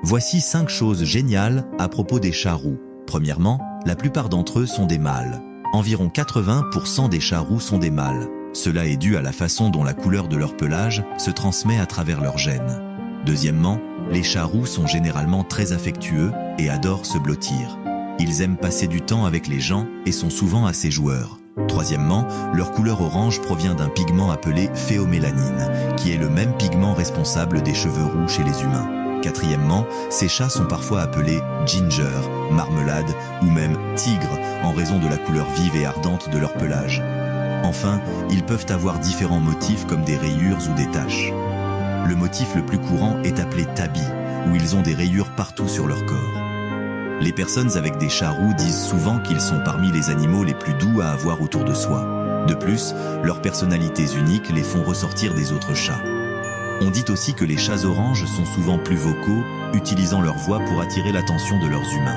Voici 5 choses géniales à propos des chats roux. Premièrement, la plupart d'entre eux sont des mâles. Environ 80% des chats roux sont des mâles. Cela est dû à la façon dont la couleur de leur pelage se transmet à travers leurs gènes. Deuxièmement, les chats roux sont généralement très affectueux et adorent se blottir. Ils aiment passer du temps avec les gens et sont souvent assez joueurs. Troisièmement, leur couleur orange provient d'un pigment appelé phéomélanine, qui est le même pigment responsable des cheveux roux chez les humains. Quatrièmement, ces chats sont parfois appelés ginger, marmelade ou même tigre en raison de la couleur vive et ardente de leur pelage. Enfin, ils peuvent avoir différents motifs comme des rayures ou des taches. Le motif le plus courant est appelé tabi, où ils ont des rayures partout sur leur corps. Les personnes avec des chats roux disent souvent qu'ils sont parmi les animaux les plus doux à avoir autour de soi. De plus, leurs personnalités uniques les font ressortir des autres chats. On dit aussi que les chats oranges sont souvent plus vocaux, utilisant leur voix pour attirer l'attention de leurs humains.